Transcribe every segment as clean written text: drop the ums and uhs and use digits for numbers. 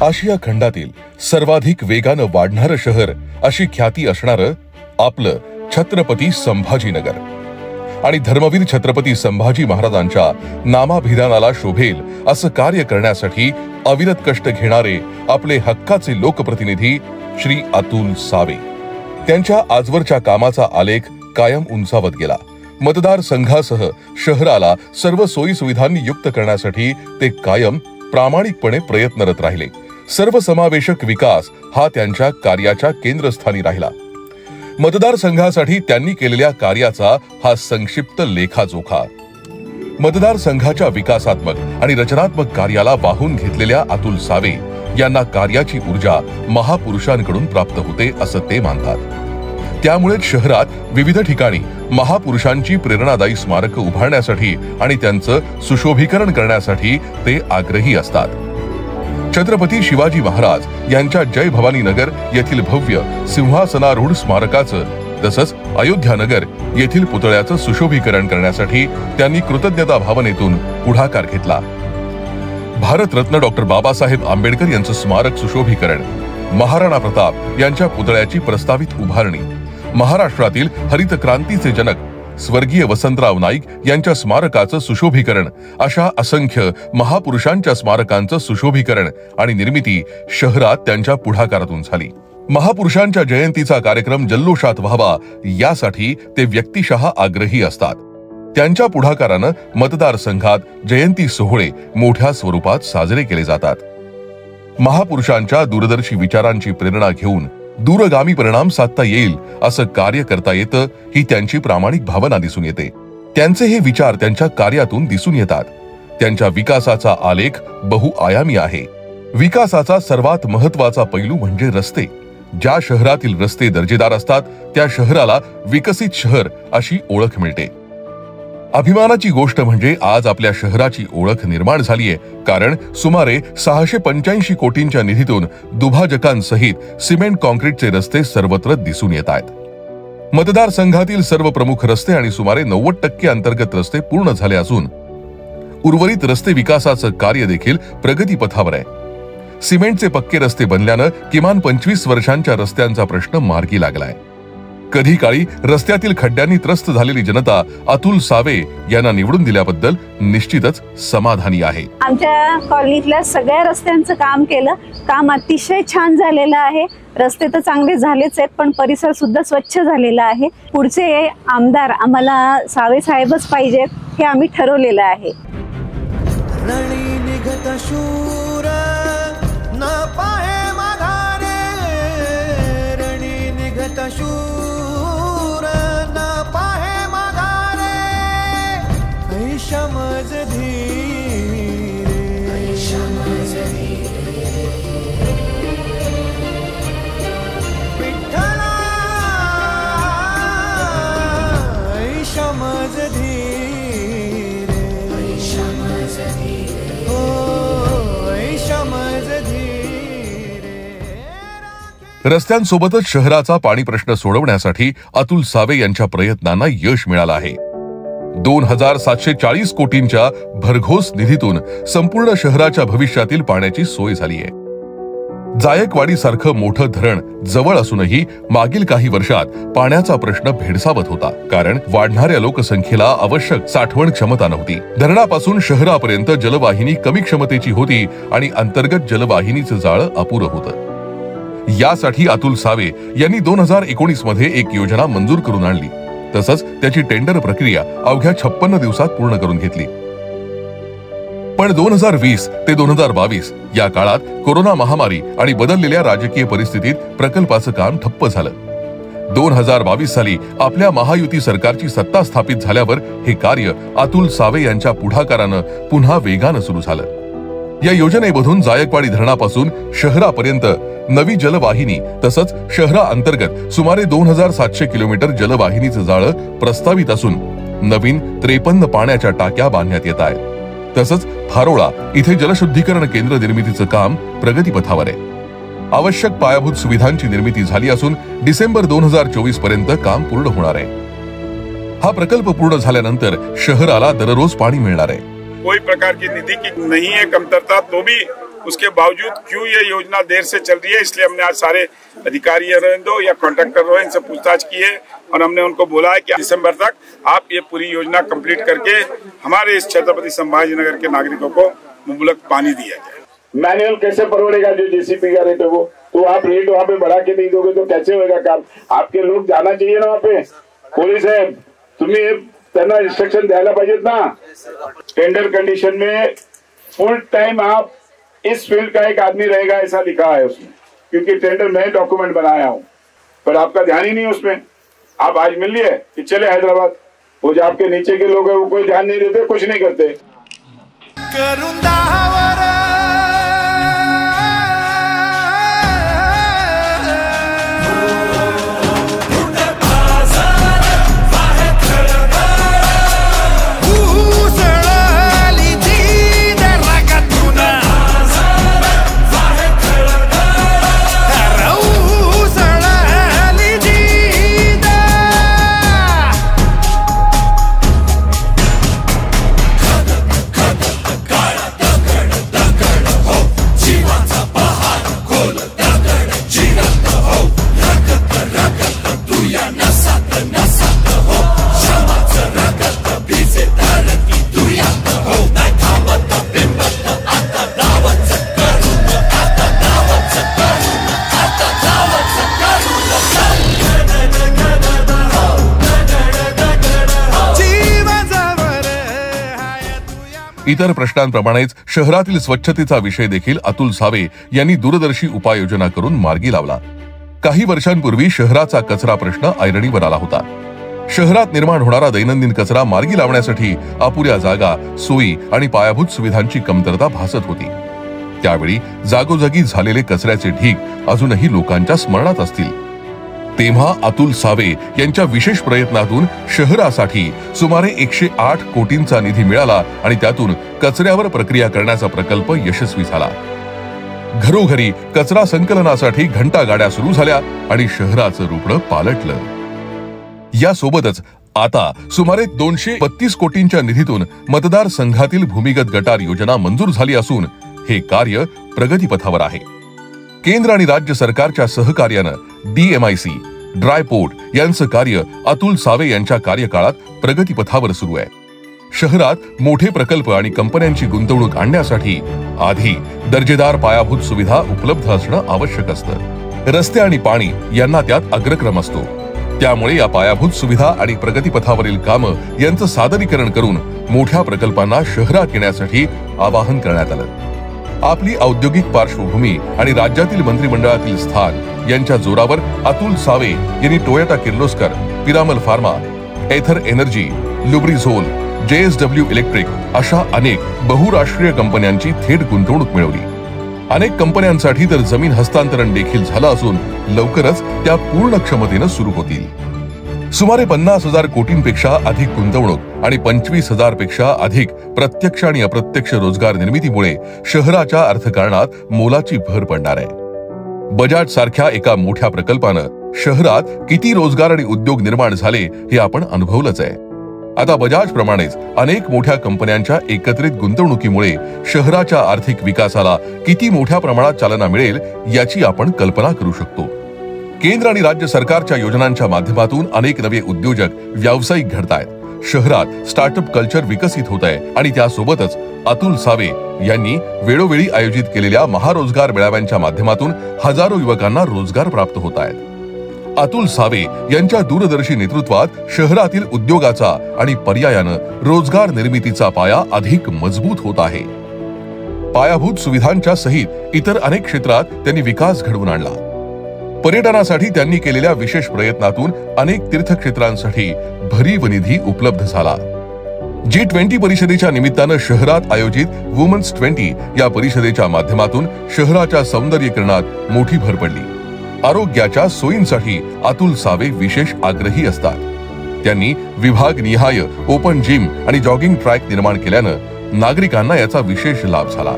आशिया खंडातील सर्वाधिक वेगानं वाढणारं शहर अशी ख्याती असणारं आपलं छत्रपती संभाजीनगर आणि धर्मवीर छत्रपती संभाजी महाराजांच्या नामाभिधानाला शोभेल असं कार्य करण्यासाठी अविरत कष्ट घेणारे आपले हक्काचे लोकप्रतिनिधी श्री अतुल सावे। त्यांच्या आजवरच्या कामाचा आलेख कायम उंचावत गेला। मतदारसंघासह शहराला सर्व सोयी सुविधांनी युक्त करण्यासाठी ते कायम प्रामाणिकपणे प्रयत्नरत राहिले। सर्वसमावेशक विकास हा त्यांच्या कार्याच्या केंद्रस्थानी राहिला। मतदारसंघासाठी त्यांनी केलेल्या कार्याचा हा संक्षिप्त लेखाजोखा। मतदारसंघाच्या विकासात्मक आणि रचनात्मक कार्याला वाहून घेतलेल्या अतुल सावे यांना कार्याची ऊर्जा महापुरुषांकडून प्राप्त होते असं ते मानतात। त्यामुळेच शहरात विविध ठिकाणी महापुरुषांची प्रेरणादायी स्मारकं उभारण्यासाठी आणि त्यांचं सुशोभीकरण करण्यासाठी ते आग्रही असतात। छत्रपती शिवाजी महाराज यांच्या जय भवानी नगर येथील भव्य सिंहासनारूढ स्मारकाचं तसंच अयोध्यानगर येथील पुतळ्याचं सुशोभीकरण करण्यासाठी त्यांनी कृतज्ञता भावनेतून पुढाकार घेतला। भारतरत्न डॉक्टर बाबासाहेब आंबेडकर यांचं स्मारक सुशोभीकरण, महाराणा प्रताप यांच्या पुतळ्याची प्रस्तावित उभारणी, महाराष्ट्रातील हरित क्रांतीचे जनक स्वर्गीय वसंतराव नाईक यांच्या स्मारकाचं सुशोभीकरण अशा असंख्य महापुरुषांच्या स्मारकांचं सुशोभीकरण आणि निर्मिती शहरात त्यांच्या पुढाकारातून झाली। महापुरुषांच्या जयंतीचा कार्यक्रम जल्लोषात व्हावा यासाठी ते व्यक्तिशः आग्रही असतात। त्यांच्या पुढाकारानं मतदारसंघात जयंती सोहळे मोठ्या स्वरूपात साजरे केले जातात। महापुरुषांच्या दूरदर्शी विचारांची प्रेरणा घेऊन दूरगामी परिणाम साधता येईल असं कार्य करता येतं ही त्यांची प्रामाणिक भावना दिसून येते। त्यांचे हे विचार त्यांच्या कार्यातून दिसून येतात। त्यांच्या विकासाचा आलेख बहुआयामी आहे। विकासाचा सर्वात महत्त्वाचा पैलू म्हणजे रस्ते। ज्या शहरातील रस्ते दर्जेदार असतात त्या शहराला विकसित शहर अशी ओळख मिळते। अभिमानाची गोष्ट म्हणजे आज आपल्या शहराची ओळख निर्माण झालीये, कारण सुमारे 685 कोटींच्या निधीतून दुभाजकांसहित सिमेंट कॉन्क्रीटचे रस्ते सर्वत्र दिसून येत आहेत। मतदारसंघातील सर्व प्रमुख रस्ते आणि सुमारे 90% अंतर्गत रस्ते पूर्ण झाले असून उर्वरित रस्ते विकासाचं कार्य देखील प्रगतीपथावर आहे। सिमेंटचे पक्के रस्ते बनल्यानं किमान 25 वर्षांच्या रस्त्यांचा प्रश्न मार्गी लागलाय। कधी काळी रस्त्यातील खड्ड्यांनी त्रस्त झालेली जनता अतुल सावे यांना निवडून दिल्याबद्दल निश्चितच समाधानी आहे। आमच्या कॉलनीतल्या सगळ्या रस्त्यांचं काम केलं, काम अतिशय छान झालेलं आहे। रस्ते तर चांगले झालेच आहेत, पण परिसर सुद्धा स्वच्छ झालेला आहे। पुढचे आमदार आम्हाला सावे साहेबच पाहिजेत हे आम्ही ठरवलेलं आहे। रणी निघत शूर न पाहे माघारे, रणी निघत शूर समझ धीरे, समझ धीरे विठ्ठला, समझ धीरे, समझ धीरे, हो समझ धीरे। रस्त्यांसोबतच शहराचा पाणी प्रश्न सोडवण्यासाठी अतुल सावे यांच्या प्रयत्नांना यश मिळालं आहे। 2740 कोटींच्या भरघोस निधीतून संपूर्ण शहराच्या भविष्यातील पाण्याची सोय झाली आहे। जायकवाडी सारखं मोठं धरण जवळ असूनही मागील काही वर्षात पाण्याचा प्रश्न भेडसावत होता, कारण वाढणाऱ्या लोकसंख्येला आवश्यक साठवण क्षमता नव्हती। धरणापासून शहरापर्यंत जलवाहिनी कमी क्षमतेची होती आणि अंतर्गत जलवाहिनीचं जाळं अपुरं होतं। यासाठी अतुल सावे यांनी 2019 मध्ये एक योजना मंजूर करून आणली। तसंच त्याची टेंडर प्रक्रिया अवघ्या 56 दिवसात पूर्ण करून घेतली। पण 2020 ते 2022 या काळात कोरोना महामारी आणि बदललेल्या राजकीय परिस्थितीत प्रकल्पाचं काम ठप्प झालं। 2022 साली आपल्या महायुती सरकारची सत्ता स्थापित झाल्यावर हे कार्य अतुल सावे यांच्या पुढाकारानं पुन्हा वेगानं सुरू झालं। या योजनेमधून जायकवाडी धरणापासून शहरापर्यंत नवी जलवाहिनी तसंच शहराअंतर्गत सुमारे 2700 किलोमीटर जलवाहिनीचं जाळं प्रस्तावित असून नवीन 53 पाण्याच्या टाक्या बांधण्यात येत आहेत। तसंच फारोळा इथे जलशुद्धीकरण केंद्र निर्मितीचं काम प्रगतीपथावर आहे। आवश्यक पायाभूत सुविधांची निर्मिती झाली असून डिसेंबर 2024 पर्यंत काम पूर्ण होणार आहे। हा प्रकल्प पूर्ण झाल्यानंतर शहराला दररोज पाणी मिळणार आहे। कोई प्रकार की निधि की नहीं है कमतरता, तो भी उसके बावजूद क्यों ये योजना देर से चल रही है, इसलिए हमने आज सारे अधिकारी दो या कॉन्ट्रैक्टर रहो इनसे पूछताछ की है और हमने उनको बोला है कि दिसंबर तक आप ये पूरी योजना कंप्लीट करके हमारे इस छत्रपति संभाजी नगर के नागरिकों को मुबलक पानी दिया जाए। मैनुअल कैसे परवड़ेगा जो जेसीपी का रेट है वो, तो आप रेट वहाँ पे बढ़ा के नहीं दोगे तो कैसे होगा काम? आपके लोग जाना चाहिए ना वहाँ पे। पोलीस साहेब तुम्ही त्यांना इंस्ट्रक्शन द्यायला पाहिजेत ना। टेंडर कंडीशन में फुल टाइम आप इस फील्ड का एक आदमी रहेगा ऐसा लिखा है उसमें, क्योंकि टेंडर मैं डॉक्यूमेंट बनाया हूँ, पर आपका ध्यान ही नहीं उसमें। आप आज मिल लिए कि चले हैदराबाद, वो जो आपके नीचे के लोग हैं वो कोई ध्यान नहीं देते, कुछ नहीं करते। इतर प्रश्नांप्रमाणेच शहरातील स्वच्छतेचा विषय देखील अतुल सावे यांनी दूरदर्शी उपाययोजना करून मार्गी लावला। काही वर्षांपूर्वी शहराचा कचरा प्रश्न ऐरणीवर आला होता। शहरात निर्माण होणारा दैनंदिन कचरा मार्गी लावण्यासाठी अपुऱ्या जागा, सोयी आणि पायाभूत सुविधांची कमतरता भासत होती। त्यावेळी जागोजागी झालेले कचऱ्याचे ढीग अजूनही लोकांच्या स्मरणात असतील। तेव्हा अतुल सावे यांच्या विशेष प्रयत्नातून शहरासाठी सुमारे 108 कोटींचा निधी मिळाला आणि त्यातून कचऱ्यावर प्रक्रिया करण्याचा प्रकल्प यशस्वी झाला। घरोघरी कचरा संकलनासाठी घंटा गाड्या सुरू झाल्या आणि शहराचं रूप पालटलं। यासोबतच आता सुमारे 232 कोटींच्या निधीतून मतदार संघातील भूमिगत गटार योजना मंजूर झाली असून हे कार्य प्रगतीपथावर आहे। केंद्र आणि राज्य सरकारच्या सहकार्यानं DMIC, ड्रायपोर्ट यांचं कार्य अतुल सावे यांच्या कार्यकाळात प्रगतीपथावर सुरू आहे। शहरात मोठे प्रकल्प आणि कंपन्यांची गुंतवणूक आणण्यासाठी आधी दर्जेदार पायाभूत सुविधा उपलब्ध असणं आवश्यक असतं। रस्ते आणि पाणी यांना त्यात अग्रक्रम असतो। त्यामुळे या पायाभूत सुविधा आणि प्रगतीपथावरील कामं यांचं सादरीकरण करून मोठ्या प्रकल्पांना शहरात येण्यासाठी आवाहन करण्यात आलं। आपली औद्योगिक पार्श्वभूमी आणि राज्यातील मंत्रिमंडळातील स्थान यांच्या जोरावर अतुल सावे यांनी टोयोटा किर्लोस्कर, पिरामल फार्मा, एथर एनर्जी, लुब्रिझोल, JSW इलेक्ट्रिक अशा अनेक बहुराष्ट्रीय कंपन्यांची थेट गुंतवणूक मिळवली। अनेक कंपन्यांसाठी तर जमीन हस्तांतरण देखील झालं असून लवकरच त्या पूर्ण क्षमतेने सुरू होतील। सुमारे 50,000 कोटींपेक्षा अधिक गुंतवणूक आणि 25,000 पेक्षा अधिक प्रत्यक्ष आणि अप्रत्यक्ष रोजगार निर्मितीमुळे शहराच्या अर्थकारणात मोलाची भर पडणार आहे। बजाज सारख्या एका मोठ्या प्रकल्पानं शहरात किती रोजगार आणि उद्योग निर्माण झाले हे आपण अनुभवलंच आहे। आता बजाज प्रमाणेच अनेक मोठ्या कंपन्यांच्या एकत्रित गुंतवणुकीमुळे शहराच्या आर्थिक विकासाला किती मोठ्या प्रमाणात चालना मिळेल याची आपण कल्पना करू शकतो। केंद्र आणि राज्य सरकारच्या योजनांच्या माध्यमातून अनेक नवे उद्योजक, व्यावसायिक घडतायत। शहरात स्टार्टअप कल्चर विकसित होत आहे आणि त्यासोबतच अतुल सावे यांनी वेळोवेळी आयोजित केलेल्या महारोजगार मेळाव्यांच्या माध्यमातून हजारो युवकांना रोजगार प्राप्त होत आहेत। अतुल सावे यांच्या दूरदर्शी नेतृत्वात शहरातील उद्योगाचा आणि पर्यायानं रोजगार निर्मितीचा पाया अधिक मजबूत होत आहे। पायाभूत सुविधांच्या सहित इतर अनेक क्षेत्रात त्यांनी विकास घडवून आणला। पर्यटनासाठी त्यांनी केलेल्या विशेष प्रयत्नातून अनेक तीर्थक्षेत्रांसाठी भरीव निधी उपलब्ध झाला। G20 परिषदेच्या निमित्तानं शहरात आयोजित वुमन्स 20 या परिषदेच्या माध्यमातून शहराच्या सौंदर्यीकरणात मोठी भर पडली। आरोग्याच्या सोयींसाठी अतुल सावे विशेष आग्रही असतात। त्यांनी विभागनिहाय ओपन जिम आणि जॉगिंग ट्रॅक निर्माण केल्यानं नागरिकांना याचा विशेष लाभ झाला।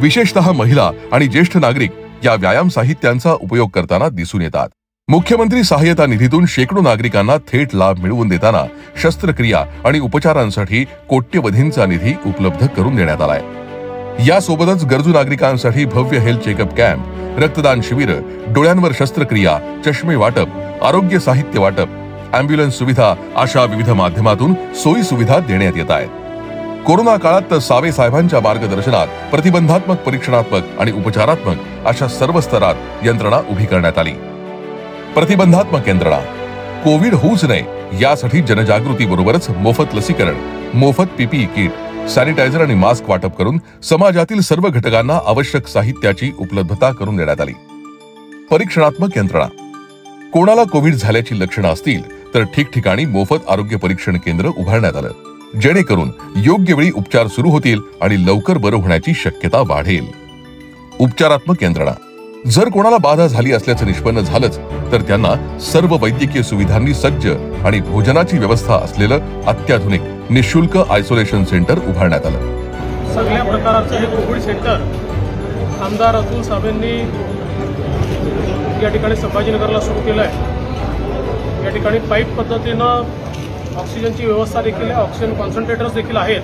विशेषतः महिला आणि ज्येष्ठ नागरिक या व्यायाम साहित्यांचा उपयोग करताना दिसून येतात। मुख्यमंत्री सहाय्यता निधीतून शेकडो नागरिकांना थेट लाभ मिळवून देताना शस्त्रक्रिया आणि उपचारांसाठी कोट्यवधींचा निधी उपलब्ध करून देण्यात आलाय। यासोबतच गरजू नागरिकांसाठी भव्य हेल्थ चेकअप कॅम्प, रक्तदान शिबिर, डोळ्यांवर शस्त्रक्रिया, चष्मे वाटप, आरोग्य साहित्य वाटप, अँब्युलन्स सुविधा अशा विविध माध्यमातून सोयी सुविधा देण्यात येत आहेत. कोरोना काळात सावे साहेबांच्या मार्गदर्शनात प्रतिबंधात्मक, परीक्षणात्मक आणि उपचारात्मक अशा सर्व स्तरात यंत्रणा उभी करण्यात आली. प्रतिबंधात्मक यंत्रणा कोविड होऊच नये यासाठी जनजागृती बरोबरच मोफत लसीकरण, मोफत पीपीई किट, सॅनिटायझर आणि मास्क वाटप करून समाजातील सर्व घटकांना आवश्यक साहित्याची उपलब्धता करून देण्यात आली. परीक्षणात्मक यंत्रणा कोणाला कोविड झाल्याची लक्षणं असतील तर ठिकठिकाणी मोफत आरोग्य परीक्षण केंद्र उभारण्यात आलं, जेणेकरून योग्य वेळी उपचार सुरू होतील आणि लवकर बरं होण्याची शक्यता वाढेल. उपचारात्मक यंत्रणा जर कोणाला बाधा झाली असल्याचं निष्पन्न झालंच तर त्यांना सर्व वैद्यकीय सुविधांनी सज्ज आणि भोजनाची व्यवस्था असलेलं अत्याधुनिक निशुल्क आयसोलेशन सेंटर उभारण्यात आलं. सगळ्या प्रकारचं हे कोविड सेंटर आमदार अतुल साहेबांनी या ठिकाणी संभाजीनगरला सुरू केलं आहे. या ठिकाणी पाईप पद्धतीनं ऑक्सिजनची व्यवस्था देखील आहे, ऑक्सिजन कॉन्सन्ट्रेटर्स देखील आहेत.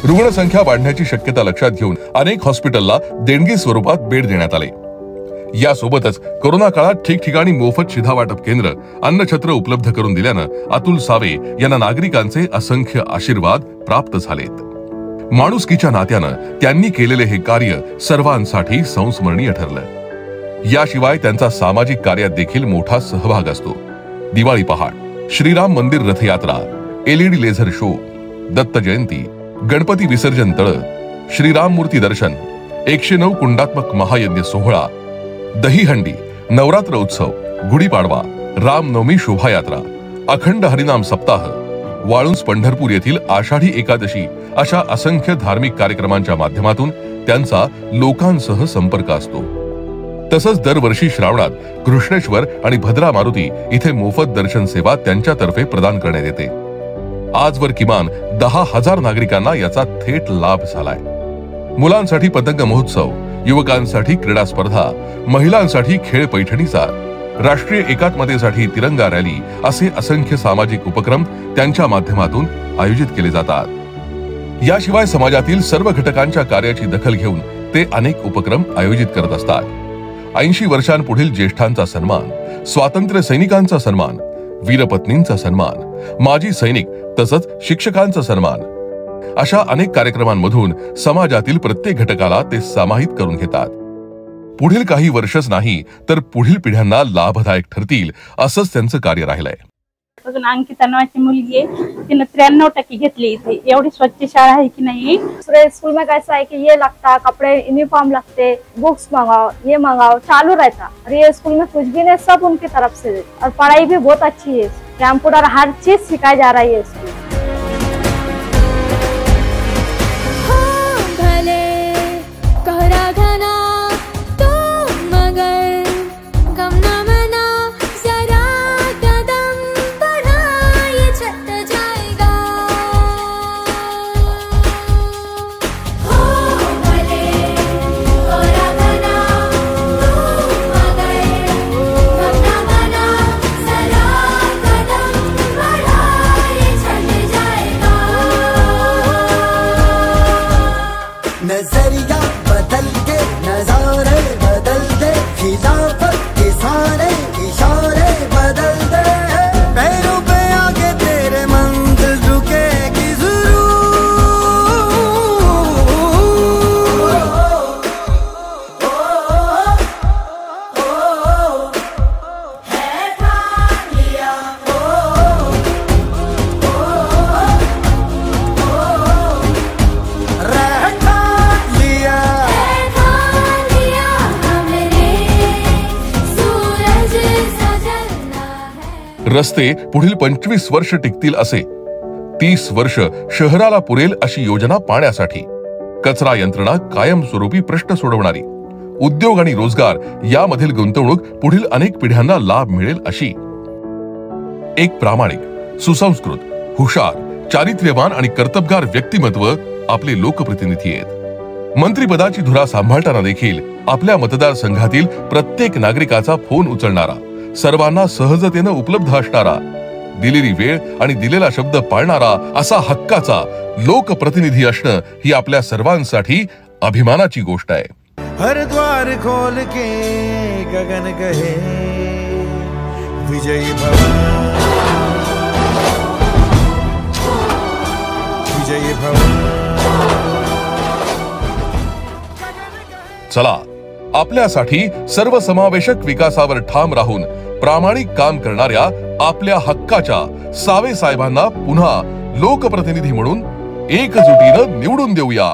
रुग्णसंख्या वाढण्याची शक्यता लक्षात घेऊन अनेक हॉस्पिटलला देणगी स्वरूपात बेड देण्यात आले. यासोबतच कोरोना काळात ठिकठिकाणी मोफत शिधा वाटप केंद्र, अन्नछत्र उपलब्ध करून दिल्यानं अतुल सावे यांना नागरिकांचे असंख्य आशीर्वाद प्राप्त झालेत. माणुसकीच्या नात्यानं त्यांनी केलेले हे कार्य सर्वांसाठी संस्मरणीय ठरलं. याशिवाय त्यांचा सामाजिक कार्यात देखील मोठा सहभाग असतो. दिवाळी पहाट, श्रीराम मंदिर रथयात्रा, LED laser show, Datta Jayanti, Ganpati विसर्जन तळ, श्रीराम मूर्ती दर्शन, 109 कुंडात्मक महायज्ञ सोहळा, दहीहंडी, नवरात्र उत्सव, गुढीपाडवा, रामनवमी शोभायात्रा, अखंड हरिनाम सप्ताह, वाळुंज पंढरपूर येथील आषाढी एकादशी अशा असंख्य धार्मिक कार्यक्रमांच्या माध्यमातून त्यांचा लोकांसह संपर्क असतो. तसंच दरवर्षी श्रावणात कृष्णेश्वर आणि भद्रा मारुती इथे मोफत दर्शन सेवा त्यांच्यातर्फे प्रदान करण्यात येते. आजवर किमान 10,000 नागरिकांना याचा थेट लाभ झालाय. मुलांसाठी पतंग महोत्सव, युवकांसाठी क्रीडा स्पर्धा, महिलांसाठी खेळ पैठणीचा, राष्ट्रीय एकात्मतेसाठी तिरंगा रॅली असे असंख्य सामाजिक उपक्रम त्यांच्या माध्यमातून आयोजित केले जातात. याशिवाय समाजातील सर्व घटकांच्या कार्याची दखल घेऊन ते अनेक उपक्रम आयोजित करत असतात. 80 वर्षांपुढील ज्येष्ठांचा सन्मान, स्वातंत्र्य सैनिकांचा सन्मान, वीरपत्नींचा सन्मान, माजी सैनिक तसंच शिक्षकांचा सन्मान अशा अनेक कार्यक्रमांमधून समाजातील प्रत्येक घटकाला ते समाहित करून घेतात. पुढील काही वर्षच नाही तर पुढील पिढ्यांना लाभदायक ठरतील असंच त्यांचं कार्य राहिलंय. अंकिता नावाची मुलगी आहे, तिने 93% घेतली. इथे एवढी स्वच्छ शाळा आहे की नहीं. स्कूल में कैसा है कि ये लगता कपड़े यूनिफॉर्म लगते, बुक्स मंगाओ, ये मंगाओ, चालू रहता. और ये स्कूल में कुछ भी नहीं, सब उनकी तरफ से. और पढ़ाई भी बहुत अच्छी है. कंप्यूटर हर चीज सिखाई जा रही है स्कूल. नजरिया बदल के नजारे बदल दे, खिलाफत के सारे इशारे बदल दे. पैरों पे आगे तेरे मंजिल रुकेगी जरूर. है ठान लिया रस्ते पुढील 25 वर्ष टिकतील असे, 30 वर्ष शहराला पुरेल अशी योजना पाण्यासाठी, कचरा यंत्रणा कायमस्वरूपी प्रश्न सोडवणारी, उद्योग आणि रोजगार यामधील गुंतवणूक पुढील अनेक पिढ्यांना लाभ मिळेल अशी एक प्रामाणिक, सुसंस्कृत, हुशार, चारित्र्यवान आणि कर्तबगार व्यक्तिमत्व आपले लोकप्रतिनिधी आहेत। मंत्रिपदाची धुरा सांभाळताना देखील आपल्या मतदारसंघातील प्रत्येक नागरिकाचा फोन उचलणारा, सर्वांना सहजतेने उपलब्ध असणारा, दिलेली वेळ आणि दिलेला शब्द पाळणारा असा हक्काचा लोकप्रतिनिधी असणं ही आपल्या सर्वांसाठी अभिमानाची गोष्ट आहे। हर द्वार खोल के गगन कहे विजयी भव, विजयी भव। चला, आपल्यासाठी सर्वसमावेशक विकासावर ठाम राहून प्रामाणिक काम करणाऱ्या आपल्या हक्काच्या सावे साहेबांना पुन्हा लोकप्रतिनिधी म्हणून एकजुटीनं निवडून देऊया।